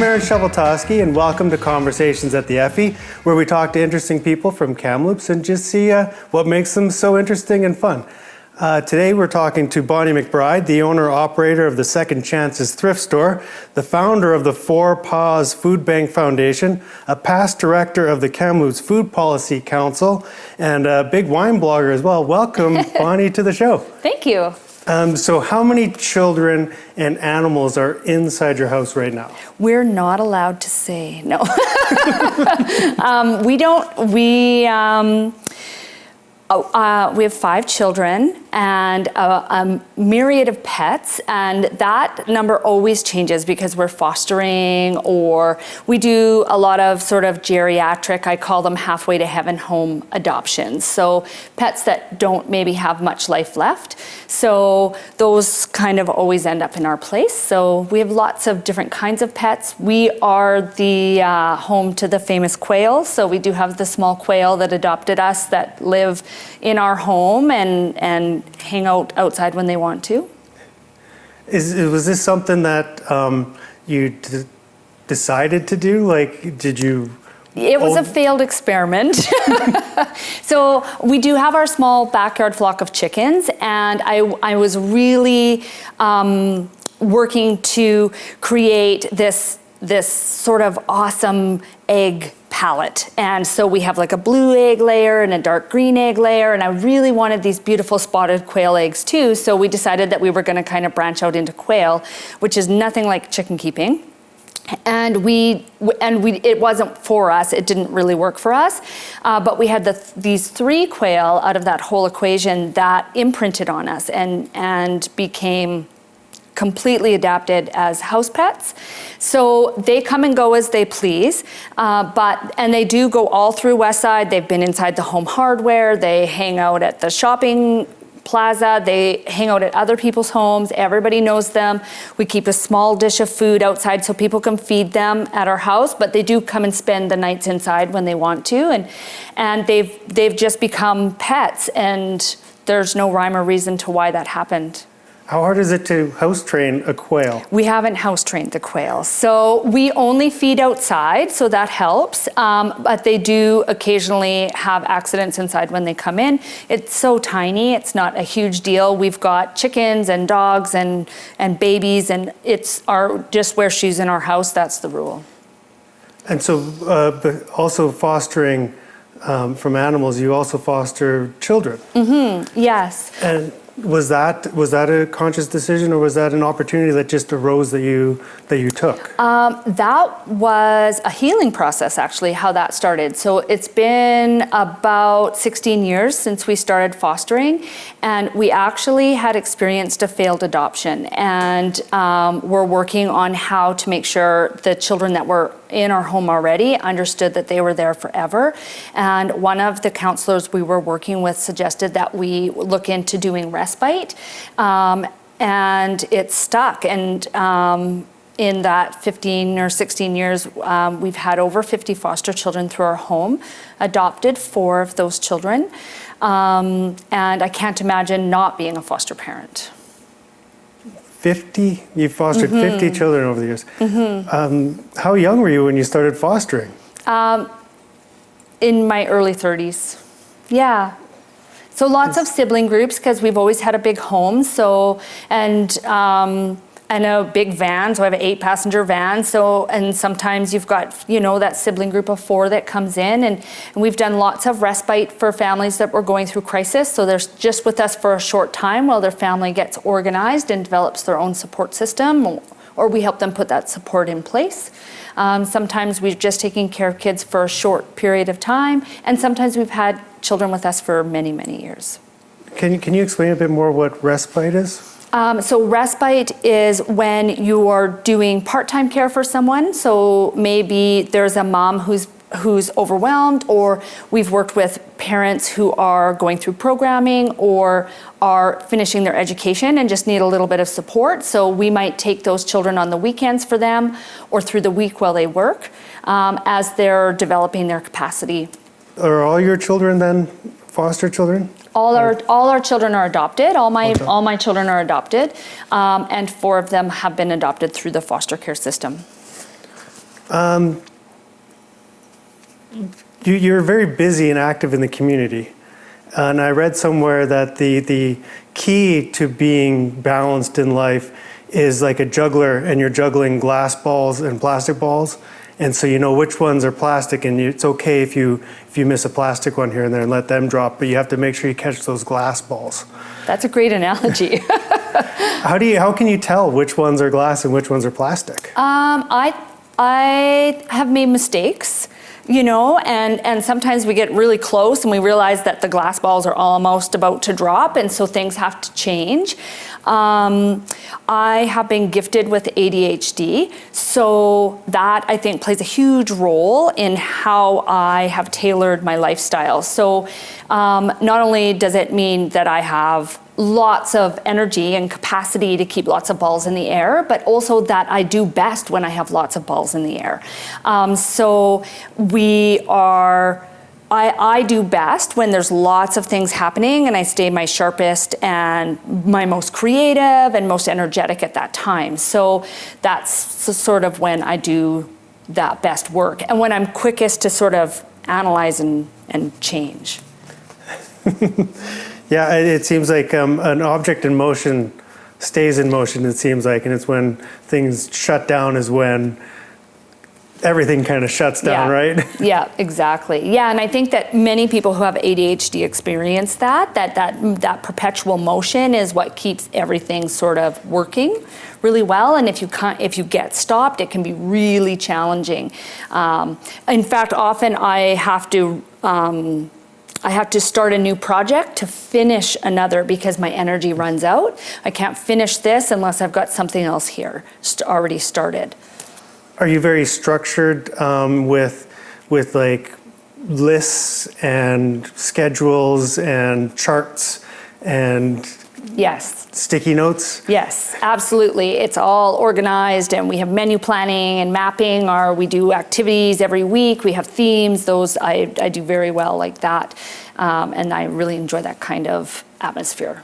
I'm Aaron Shufletoski, and welcome to Conversations at the Effie, where we talk to interesting people from Kamloops and just see what makes them so interesting and fun. Today we're talking to Bonnie McBride, the owner-operator of the Second Chances Thrift Store, the founder of the Four Paws Food Bank Foundation, a past director of the Kamloops Food Policy Council, and a big wine blogger as well. Welcome, Bonnie, to the show. Thank you. So how many children and animals are inside your house right now? We're not allowed to say, no. We have 5 children and a myriad of pets, and that number always changes because we're fostering, or we do a lot of sort of geriatric, I call them halfway to heaven home adoptions. So pets that don't maybe have much life left. So those kind of always end up in our place. So we have lots of different kinds of pets. We are the home to the famous quail. So we do have the small quail that adopted us that live in our home and hang out outside when they want to. Was this something that you decided to do? Like, did you? It was a failed experiment. So we do have our small backyard flock of chickens, and I was really working to create this sort of awesome egg palette. And so we have like a blue egg layer and a dark green egg layer, and I really wanted these beautiful spotted quail eggs too. So we decided that we were going to kind of branch out into quail, which is nothing like chicken keeping. And it wasn't for us. It didn't really work for us. But we had these 3 quail out of that whole equation that imprinted on us and became completely adapted as house pets. So they come and go as they please, and they do go all through Westside. They've been inside the Home Hardware. They hang out at the shopping plaza. They hang out at other people's homes. Everybody knows them. We keep a small dish of food outside so people can feed them at our house, but they do come and spend the nights inside when they want to, and they've just become pets, and there's no rhyme or reason to why that happened. How hard is it to house train a quail? We haven't house trained the quail. So we only feed outside, so that helps. But they do occasionally have accidents inside when they come in. It's so tiny, it's not a huge deal. We've got chickens and dogs and babies, and just wear shoes in our house, that's the rule. And so but also fostering from animals, you also foster children. Mm-hmm, yes. And was that a conscious decision, or was that an opportunity that just arose that you took? That was a healing process, actually, how that started. So it's been about 16 years since we started fostering, and we actually had experienced a failed adoption, and we're working on how to make sure the children that were in our home already understood that they were there forever. And one of the counselors we were working with suggested that we look into doing respite, and it stuck. And in that 15 or 16 years, we've had over 50 foster children through our home, adopted 4 of those children, and I can't imagine not being a foster parent. 50? You fostered 50 children over the years. How young were you when you started fostering? In my early 30s. Yeah. So lots of sibling groups, because we've always had a big home. So, and a big van. So I have an 8-passenger van. So, and sometimes you've got, that sibling group of 4 that comes in, and we've done lots of respite for families that were going through crisis. So they're just with us for a short time while their family gets organized and develops their own support system, or we help them put that support in place. Sometimes we've just taken care of kids for a short period of time, and sometimes we've had children with us for many, many years. Can you explain a bit more what respite is? So respite is when you are doing part-time care for someone. So maybe there's a mom who's overwhelmed, or we've worked with parents who are going through programming or are finishing their education and just need a little bit of support. So we might take those children on the weekends for them, or through the week while they work, as they're developing their capacity. Are all your children then foster children? All our children are adopted. All my children are adopted, and 4 of them have been adopted through the foster care system. You're very busy and active in the community. And I read somewhere that the key to being balanced in life is like a juggler, and you're juggling glass balls and plastic balls. And so you know which ones are plastic, and it's okay if you miss a plastic one here and there and let them drop, but you have to make sure you catch those glass balls. That's a great analogy. How can you tell which ones are glass and which ones are plastic? I have made mistakes, you know, and sometimes we get really close and we realize that the glass balls are almost about to drop, and so things have to change. I have been gifted with ADHD, so that I think plays a huge role in how I have tailored my lifestyle. So not only does it mean that I have lots of energy and capacity to keep lots of balls in the air, but also that I do best when I have lots of balls in the air. So I do best when there's lots of things happening, and I stay my sharpest and my most creative and most energetic at that time. So that's sort of when I do that best work, and when I'm quickest to sort of analyze and change. Yeah, it seems like an object in motion stays in motion, it seems like, and it's when things shut down is when everything kind of shuts down, right? Yeah, exactly. Yeah, and I think that many people who have ADHD experience that perpetual motion is what keeps everything sort of working really well. And if you get stopped, it can be really challenging. In fact, often I have to start a new project to finish another because my energy runs out. I can't finish this unless I've got something else here already started. Are you very structured with like lists and schedules and charts and yes, sticky notes? Yes, absolutely. It's all organized, and we have menu planning and mapping, or we do activities every week. We have themes. Those I do very well like that, and I really enjoy that kind of atmosphere.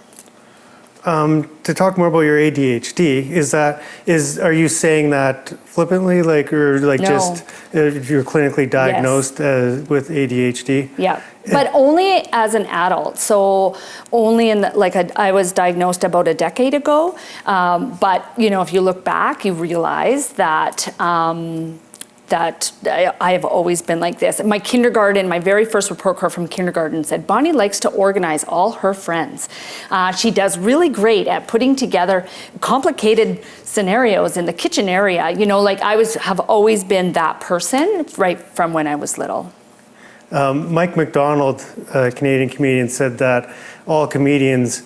To talk more about your ADHD, are you saying that flippantly, like, or like No. just you're clinically diagnosed with ADHD? Yeah, but only as an adult. So only I was diagnosed about a decade ago. But you know, if you look back, you realize that I have always been like this. My very first report card from kindergarten said, Bonnie likes to organize all her friends. She does really great at putting together complicated scenarios in the kitchen area. You know, like have always been that person right from when I was little. Mike McDonald, a Canadian comedian, said that all comedians,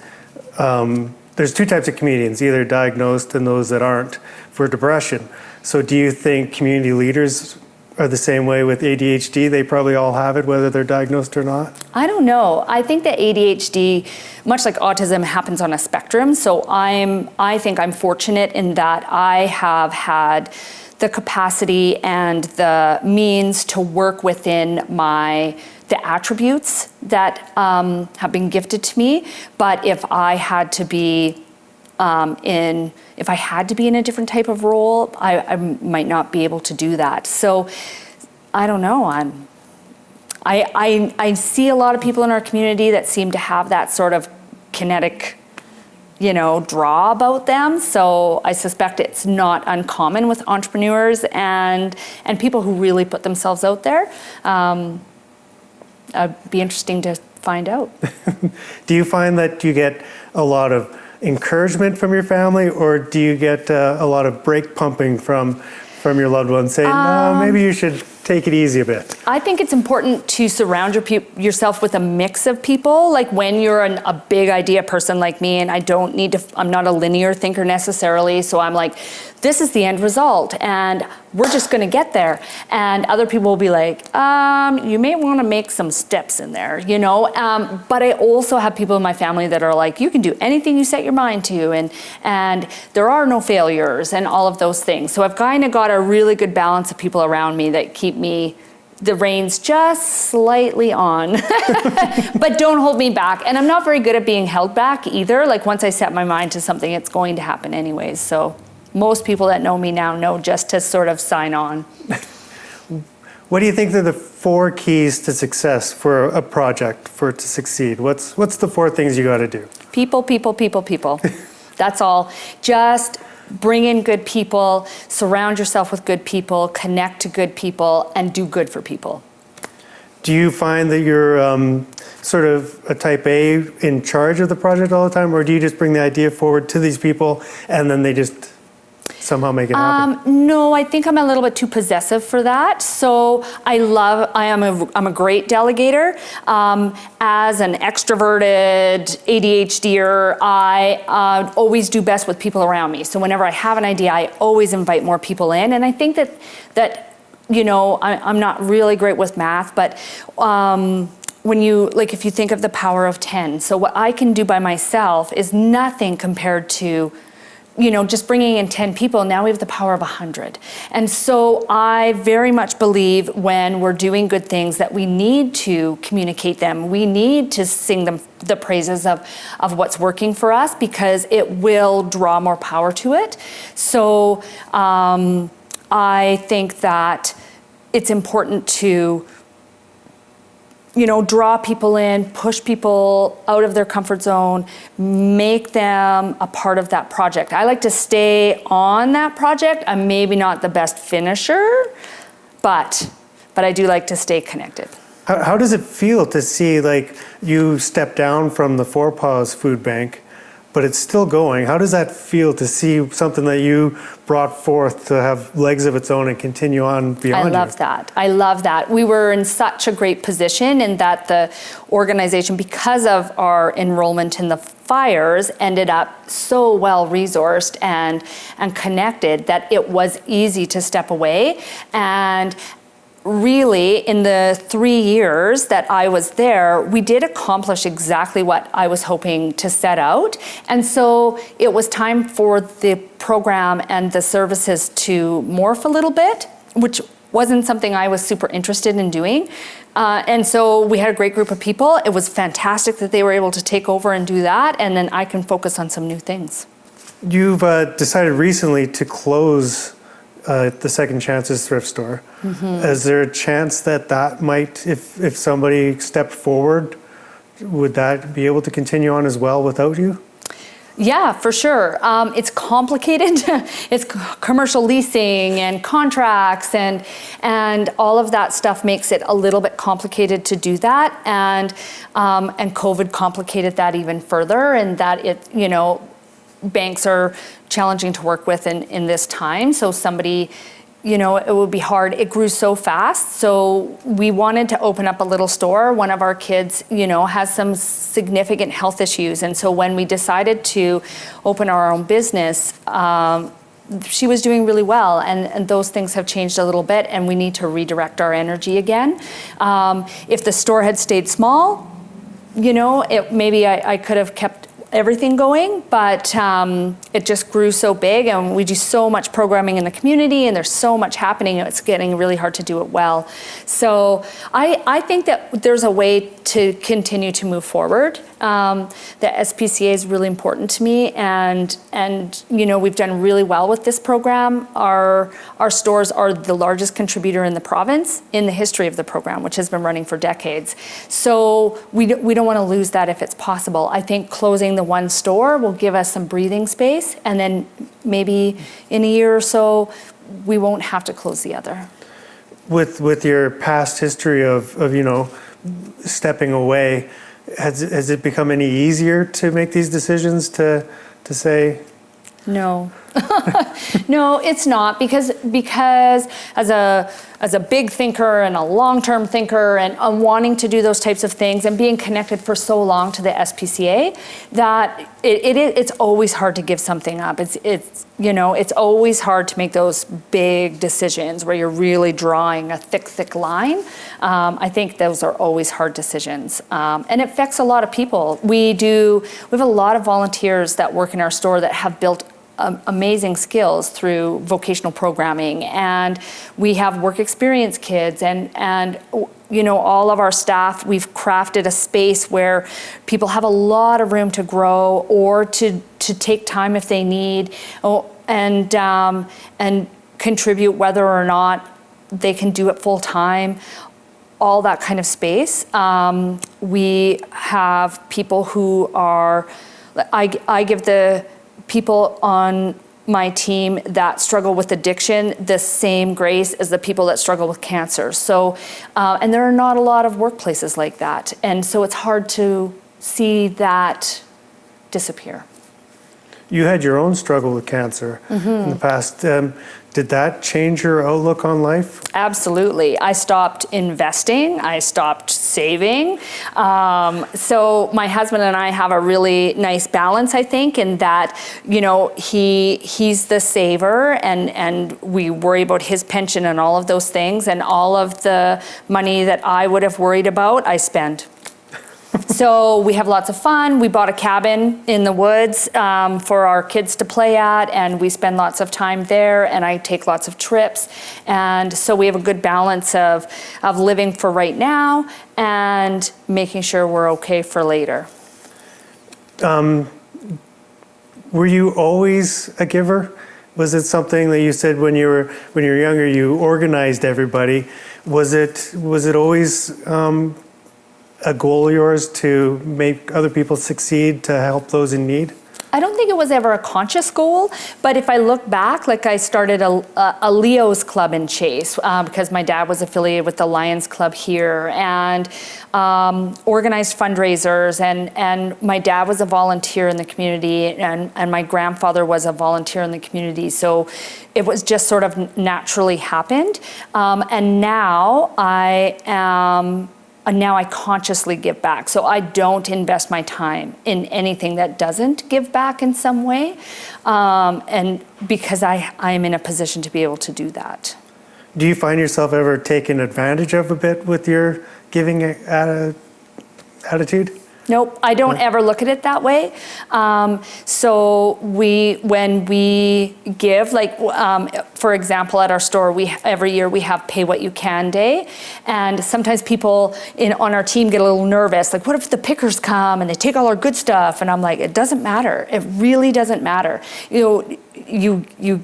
there's two types of comedians, either diagnosed and those that aren't, for depression. So do you think community leaders are the same way with ADHD? They probably all have it, whether they're diagnosed or not? I don't know. I think that ADHD, much like autism, happens on a spectrum. So I think I'm fortunate in that I have had the capacity and the means to work within the attributes that have been gifted to me. But if I had to be in a different type of role, I might not be able to do that. So I don't know. I see a lot of people in our community that seem to have that sort of kinetic, draw about them. So I suspect it's not uncommon with entrepreneurs and people who really put themselves out there. It'd be interesting to find out. Do you find that you get a lot of encouragement from your family, or do you get a lot of brake pumping from your loved ones saying, no, maybe you should take it easy a bit? I think it's important to surround yourself with a mix of people. Like when you're a big idea person like me, and I'm not a linear thinker necessarily, so I'm like, this is the end result, and we're just gonna get there. And other people will be like, you may wanna make some steps in there, But I also have people in my family that are like, you can do anything you set your mind to, and there are no failures, and all of those things. So I've kind of got a really good balance of people around me that keep the reins just slightly on, but don't hold me back. And I'm not very good at being held back either. Like once I set my mind to something, it's going to happen anyways. So most people that know me now know just to sort of sign on. What do you think are the 4 keys to success for a project, for it to succeed? What's the 4 things you got to do? People, people, people, people. That's all. Just bring in good people, surround yourself with good people, connect to good people, and do good for people. Do you find that you're sort of a type A in charge of the project all the time, or do you just bring the idea forward to these people and then they just somehow make it happen? No, I think I'm a little bit too possessive for that. So I'm a great delegator. As an extroverted ADHDer, I always do best with people around me. So whenever I have an idea, I always invite more people in. And I think that you know, I'm not really great with math, but if you think of the power of 10, so what I can do by myself is nothing compared to, you know, just bringing in 10 people. Now we have the power of 100. And so I very much believe when we're doing good things that we need to communicate them. We need to sing them the praises of what's working for us, because it will draw more power to it. So I think that it's important to, you know, draw people in, push people out of their comfort zone, make them a part of that project. I like to stay on that project. I'm maybe not the best finisher, but I do like to stay connected. How does it feel to see, like, you step down from the Four Paws Food Bank, but it's still going? How does that feel to see something that you brought forth to have legs of its own and continue on beyond you? I love that. We were in such a great position in that the organization, because of our enrollment in the fires, ended up so well resourced and connected that it was easy to step away. And really, in the 3 years that I was there, we did accomplish exactly what I was hoping to set out. And so it was time for the program and the services to morph a little bit, which wasn't something I was super interested in doing. And so we had a great group of people. It was fantastic that they were able to take over and do that. And then I can focus on some new things. You've decided recently to close the Second Chances thrift store. Mm-hmm. Is there a chance that might, if somebody stepped forward, would that be able to continue on as well without you? Yeah, for sure. It's complicated. It's commercial leasing and contracts and all of that stuff makes it a little bit complicated to do that. And COVID complicated that even further, and that it, you know, banks are challenging to work with in this time. So somebody, you know, it would be hard. It grew so fast. So we wanted to open up a little store. One of our kids, you know, has some significant health issues. And so when we decided to open our own business, she was doing really well. And those things have changed a little bit, and we need to redirect our energy again. If the store had stayed small, you know, maybe I could have kept everything going, but it just grew so big, and we do so much programming in the community, and there's so much happening, it's getting really hard to do it well. So I think that there's a way to continue to move forward. The SPCA is really important to me, and you know, we've done really well with this program. Our stores are the largest contributor in the province in the history of the program, which has been running for decades. So we don't want to lose that if it's possible. I think closing the one store will give us some breathing space, and then maybe in a year or so, we won't have to close the other. With your past history of you know, stepping away, has it become any easier to make these decisions to say? No. No, it's not, because as a big thinker and a long-term thinker and wanting to do those types of things and being connected for so long to the SPCA, that it's always hard to give something up. It's you know, it's always hard to make those big decisions where you're really drawing a thick line. I think those are always hard decisions, and it affects a lot of people. We have a lot of volunteers that work in our store that have built amazing skills through vocational programming, and we have work experience kids, and you know, all of our staff, we've crafted a space where people have a lot of room to grow or to take time if they need, and contribute, whether or not they can do it full time, all that kind of space. We have people who are, I give the people on my team that struggle with addiction the same grace as the people that struggle with cancer. So, and there are not a lot of workplaces like that. And so it's hard to see that disappear. You had your own struggle with cancer in the past. Did that change your outlook on life? Absolutely. I stopped investing. I stopped saving. So my husband and I have a really nice balance, I think, in that, you know, he's the saver, and we worry about his pension and all of those things, and all of the money that I would have worried about, I spend. So we have lots of fun. We bought a cabin in the woods for our kids to play at, and we spend lots of time there, and I take lots of trips. And so we have a good balance of living for right now and making sure we're okay for later. Were you always a giver? Was it something that you said when you were younger, you organized everybody? Was it always a goal of yours to make other people succeed, to help those in need? I don't think it was ever a conscious goal, but if I look back, like I started a Leo's Club in Chase because my dad was affiliated with the Lions Club here, and organized fundraisers, and my dad was a volunteer in the community, and my grandfather was a volunteer in the community, so it was just sort of naturally happened. And now I consciously give back. So I don't invest my time in anything that doesn't give back in some way. And because I am in a position to be able to do that. Do you find yourself ever taken advantage of a bit with your giving attitude? Nope, I don't ever look at it that way. So when we give, like for example, at our store, every year we have Pay What You Can Day, and sometimes people on our team get a little nervous. Like, what if the pickers come and they take all our good stuff? And I'm like, it doesn't matter. It really doesn't matter. You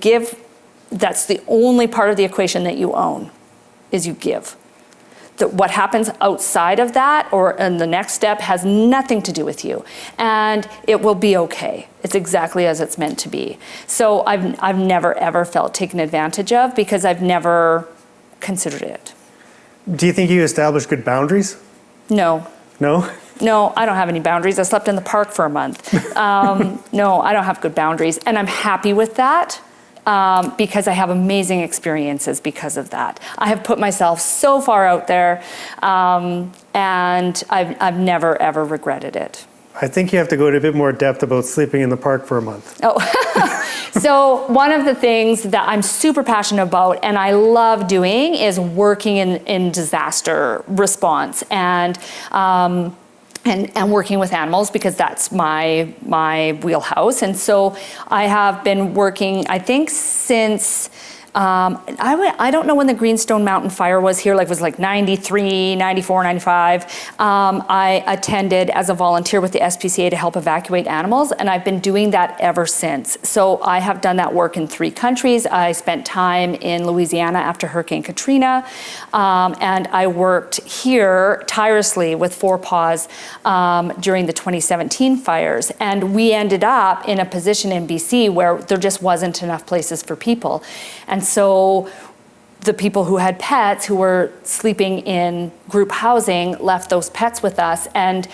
give. That's the only part of the equation that you own, is you give. What happens outside of that and the next step has nothing to do with you, and it will be okay. It's exactly as it's meant to be. So I've never ever felt taken advantage of because I've never considered it. Do you think you established good boundaries? No. No? No, I don't have any boundaries. I slept in the park for a month. No, I don't have good boundaries, and I'm happy with that. Because I have amazing experiences because of that. I have put myself so far out there, and I've never ever regretted it. I think you have to go to a bit more depth about sleeping in the park for a month. Oh, so one of the things that I'm super passionate about and I love doing is working in disaster response and working with animals, because that's my wheelhouse. And so I have been working, I think, since I don't know when the Greenstone Mountain Fire was here, like it was like 93, 94, 95. I attended as a volunteer with the SPCA to help evacuate animals, and I've been doing that ever since. So I have done that work in 3 countries. I spent time in Louisiana after Hurricane Katrina, and I worked here tirelessly with 4 Paws during the 2017 fires. And we ended up in a position in BC where there just wasn't enough places for people. And so the people who had pets, who were sleeping in group housing, left those pets with us, and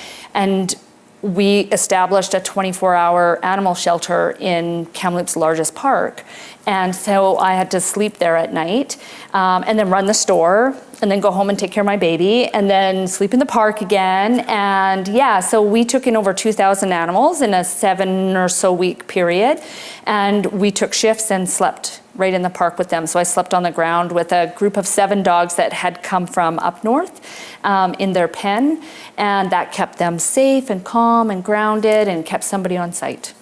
we established a 24-hour animal shelter in Kamloops' largest park. And so I had to sleep there at night, and then run the store, and then go home and take care of my baby, and then sleep in the park again. And yeah, so we took in over 2,000 animals in a 7 or so week period, and we took shifts and slept right in the park with them. So I slept on the ground with a group of 7 dogs that had come from up north in their pen, and that kept them safe and calm and grounded and kept somebody on site.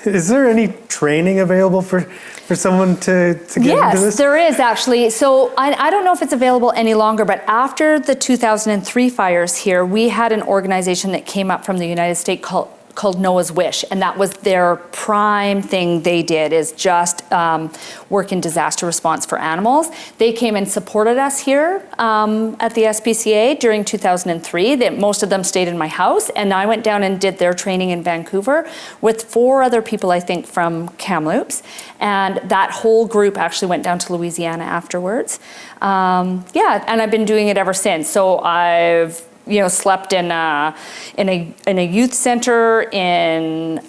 Is there any training available for someone to get into this? Yes, there is actually. So I don't know if it's available any longer, but after the 2003 fires here, we had an organization that came up from the United States called Noah's Wish, and that was their prime thing they did, is just work in disaster response for animals. They came and supported us here at the SPCA during 2003. Most of them stayed in my house, and I went down and did their training in Vancouver with 4 other people, I think, from Kamloops, and that whole group actually went down to Louisiana afterwards. Yeah, and I've been doing it ever since. So I've slept in a youth center in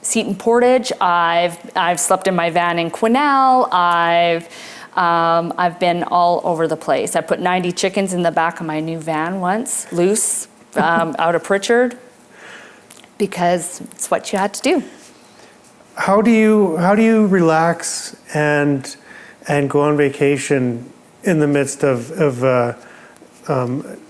Seton Portage. I've slept in my van in Quesnel. I've been all over the place. I put 90 chickens in the back of my new van once, loose, out of Pritchard, because it's what you had to do. How do you relax and go on vacation in the midst of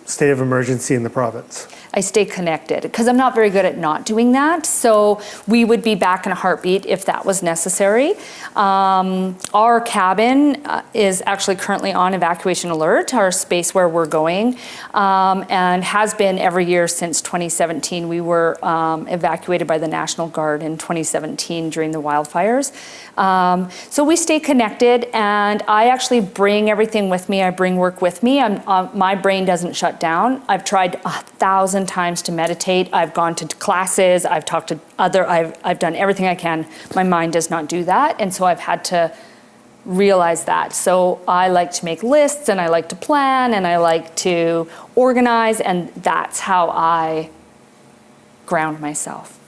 state of emergency in the province? I stay connected because I'm not very good at not doing that. So we would be back in a heartbeat if that was necessary. Our cabin is actually currently on evacuation alert, our space where we're going, and has been every year since 2017. We were evacuated by the National Guard in 2017 during the wildfires. So we stay connected, and I actually bring everything with me. I bring work with me. My brain doesn't shut down. I've tried 1,000 times to meditate. I've gone to classes. I've talked to I've done everything I can. My mind does not do that, and so I've had to realize that. So I like to make lists, and I like to plan, and I like to organize, and that's how I ground myself.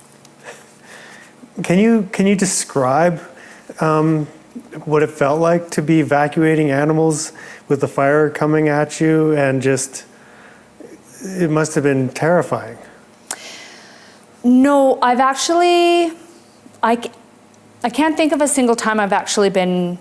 Can you describe what it felt like to be evacuating animals with the fire coming at you, and just, it must have been terrifying. No, I've actually, I can't think of a single time I've actually been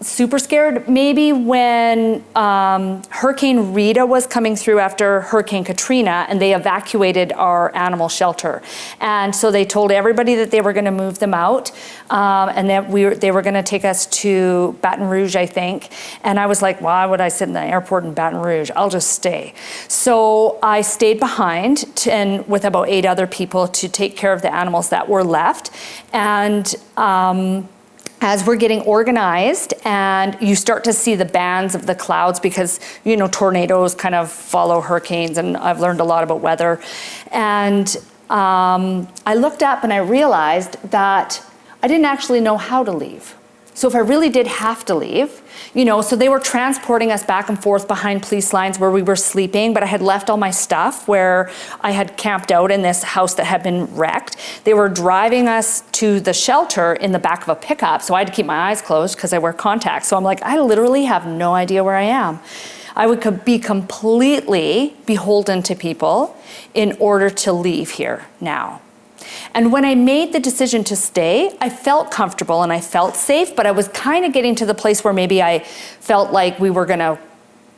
super scared. Maybe when Hurricane Rita was coming through after Hurricane Katrina, and they evacuated our animal shelter. And so they told everybody that they were going to move them out, and that they were going to take us to Baton Rouge, I think. And I was like, why would I sit in the airport in Baton Rouge? I'll just stay. So I stayed behind and with about 8 other people to take care of the animals that were left. And as we're getting organized, and you start to see the bands of the clouds, because tornadoes kind of follow hurricanes, and I've learned a lot about weather. And I looked up and I realized that I didn't actually know how to leave. So if I really did have to leave, so they were transporting us back and forth behind police lines where we were sleeping, but I had left all my stuff where I had camped out in this house that had been wrecked. They were driving us to the shelter in the back of a pickup, so I had to keep my eyes closed because I wear contacts. So I'm like, I literally have no idea where I am. I would be completely beholden to people in order to leave here now. And when I made the decision to stay, I felt comfortable and I felt safe, but I was kind of getting to the place where maybe I felt like we were going to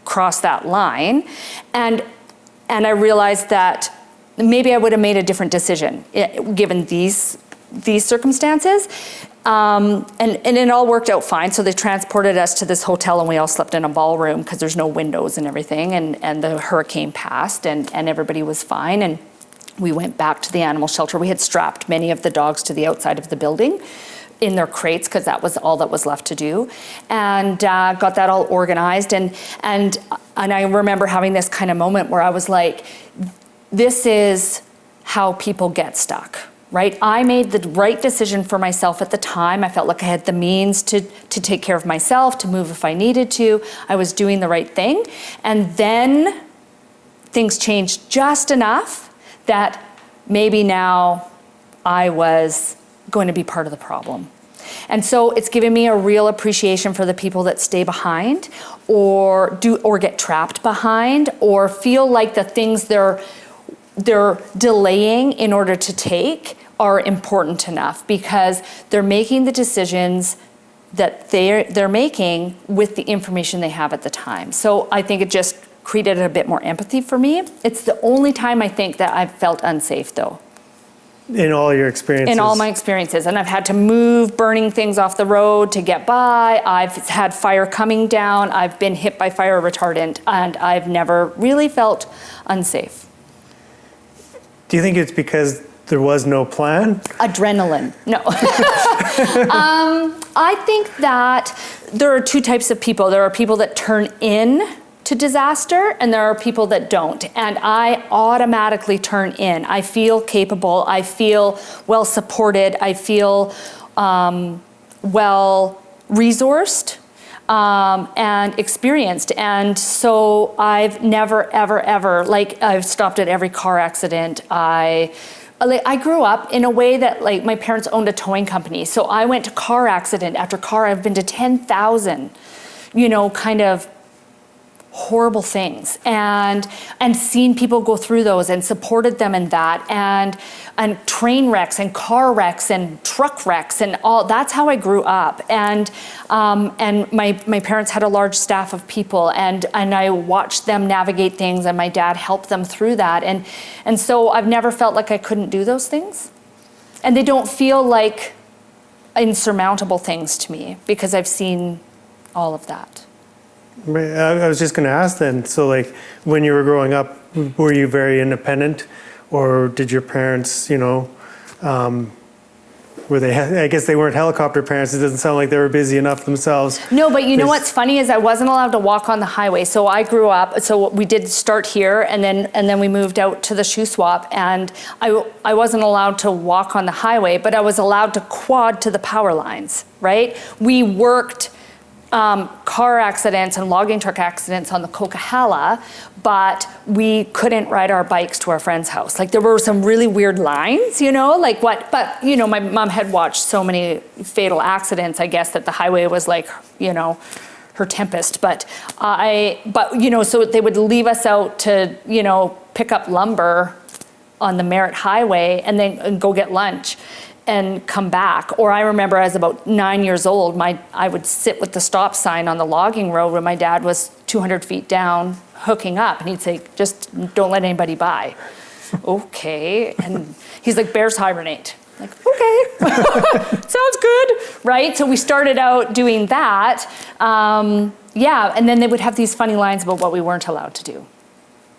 cross that line. And I realized that maybe I would have made a different decision given these circumstances. And it all worked out fine. So they transported us to this hotel, and we all slept in a ballroom because there's no windows and everything. And the hurricane passed, and everybody was fine. And we went back to the animal shelter. We had strapped many of the dogs to the outside of the building in their crates because that was all that was left to do, and got that all organized. And I remember having this kind of moment where I was like, this is how people get stuck, right? I made the right decision for myself at the time. I felt like I had the means to take care of myself, to move if I needed to. I was doing the right thing. And then things changed just enough that maybe now I was going to be part of the problem. And so it's given me a real appreciation for the people that stay behind, or get trapped behind, or feel like the things they're delaying in order to take are important enough, because they're making the decisions that they're making with the information they have at the time. So I think it just created a bit more empathy for me. It's the only time I think that I've felt unsafe, though. In all your experiences? In all my experiences. And I've had to move burning things off the road to get by. I've had fire coming down. I've been hit by fire retardant, and I've never really felt unsafe. Do you think it's because there was no plan? Adrenaline. No. I think that there are two types of people. There are people that turn in to disaster, and there are people that don't. And I automatically turn in. I feel capable. I feel well supported. I feel well resourced and experienced. And so I've never, ever, ever, like, I've stopped at every car accident. I grew up in a way that, like, my parents owned a towing company. So I went to car accident after car. I've been to 10,000, kind of horrible things, and seen people go through those and supported them in that, and train wrecks and car wrecks and truck wrecks and all. That's how I grew up, and my parents had a large staff of people, and I watched them navigate things, and my dad helped them through that, and so I've never felt like I couldn't do those things, and they don't feel like insurmountable things to me because I've seen all of that. I was just going to ask then, so like when you were growing up, were you very independent, or did your parents, were they, I guess they weren't helicopter parents, it doesn't sound like they were busy enough themselves. No, but you know what's funny is I wasn't allowed to walk on the highway. So I grew up, so we did start here, and then we moved out to the shoe swap, and I wasn't allowed to walk on the highway, but I was allowed to quad to the power lines, right? We worked car accidents and logging truck accidents on the Coquihalla, but we couldn't ride our bikes to our friend's house. Like, there were some really weird lines, but my mom had watched so many fatal accidents, I guess, that the highway was like, her tempest. So they would leave us out to, pick up lumber on the Merritt Highway and then go get lunch and come back. Or I remember as about 9 years old, I would sit with the stop sign on the logging road when my dad was 200 feet down hooking up, and he'd say, just don't let anybody by. Okay. And he's like, bears hibernate. Like, okay, sounds good, right? So we started out doing that. And then they would have these funny lines about what we weren't allowed to do.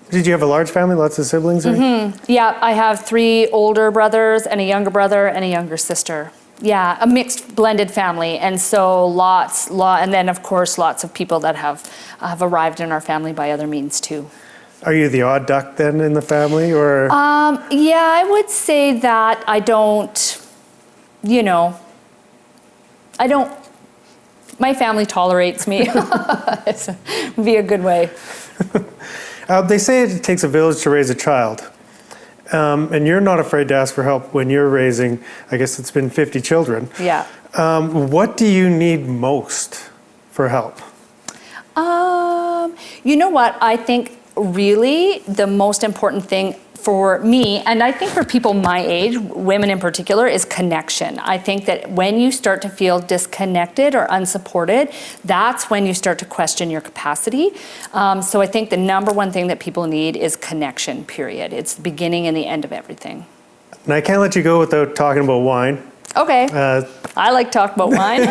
Did you have a large family, lots of siblings? Mm-hmm. Yeah, I have 3 older brothers and a younger brother and a younger sister. Yeah, a mixed blended family. And so and then of course lots of people that have arrived in our family by other means too. Are you the odd duck then in the family, or? Yeah, I would say that I don't, my family tolerates me. It would be a good way. They say it takes a village to raise a child. And you're not afraid to ask for help when you're raising, I guess it's been 50 children. Yeah. What do you need most for help? You know what? I think really the most important thing for me, and I think for people my age, women in particular, is connection. I think that when you start to feel disconnected or unsupported, that's when you start to question your capacity. So I think the number one thing that people need is connection, period. It's the beginning and the end of everything. And I can't let you go without talking about wine. Okay. I like to talk about wine.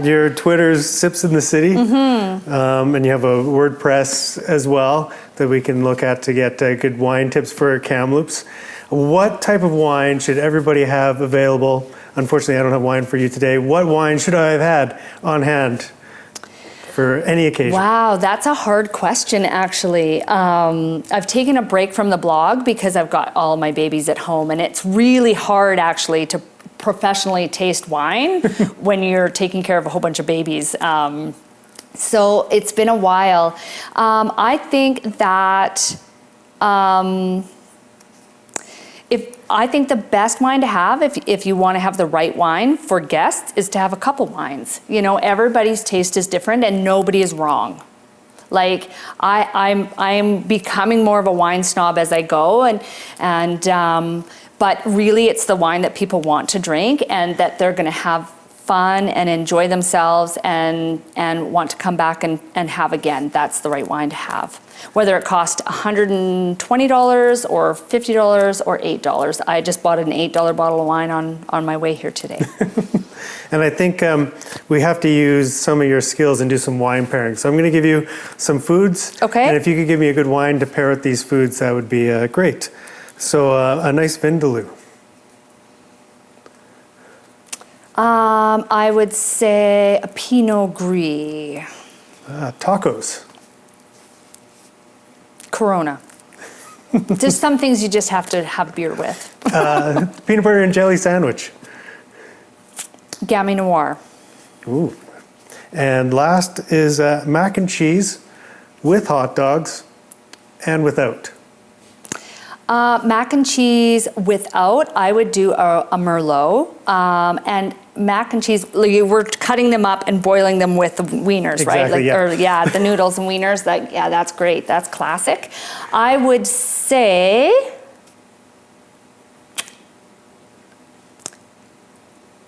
Your Twitter's Sips in the City, and you have a WordPress as well that we can look at to get good wine tips for Kamloops. What type of wine should everybody have available? Unfortunately, I don't have wine for you today. What wine should I have had on hand for any occasion? Wow, that's a hard question, actually. I've taken a break from the blog because I've got all my babies at home, and it's really hard, actually, to professionally taste wine when you're taking care of a whole bunch of babies. So it's been a while. I think that I think the best wine to have, if you want to have the right wine for guests, is to have a couple wines. Everybody's taste is different, and nobody is wrong. Like I'm becoming more of a wine snob as I go, but really it's the wine that people want to drink and that they're going to have fun and enjoy themselves and want to come back and have again. That's the right wine to have. Whether it costs $120 or $50 or $8. I just bought an $8 bottle of wine on my way here today. And I think we have to use some of your skills and do some wine pairing. So I'm going to give you some foods. Okay. And if you could give me a good wine to pair with these foods, that would be great. So a nice Vindaloo. I would say a Pinot Gris. Tacos. Corona. There's some things you just have to have beer with. Peanut butter and jelly sandwich. Gamay Noir. Ooh. And last is mac and cheese with hot dogs and without. Mac and cheese without, I would do a Merlot. And mac and cheese, like, we're cutting them up and boiling them with the wieners, right? Exactly, yeah. Or, yeah, the noodles and wieners. That's great. That's classic. I would say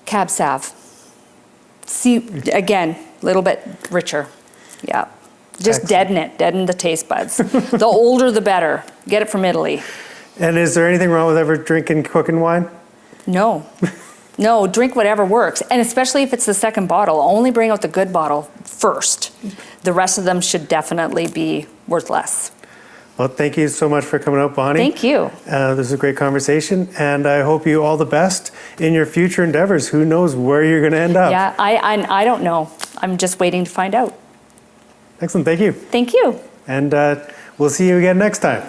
Cab Sav. See, again, a little bit richer. Yeah. Just deaden the taste buds. The older, the better. Get it from Italy. And is there anything wrong with ever drinking, cooking wine? No. No, drink whatever works. And especially if it's the second bottle, only bring out the good bottle first. The rest of them should definitely be worth less. Well, thank you so much for coming out, Bonnie. Thank you. This is a great conversation, and I hope you all the best in your future endeavors. Who knows where you're going to end up? Yeah, I don't know. I'm just waiting to find out. Excellent. Thank you. Thank you. And we'll see you again next time.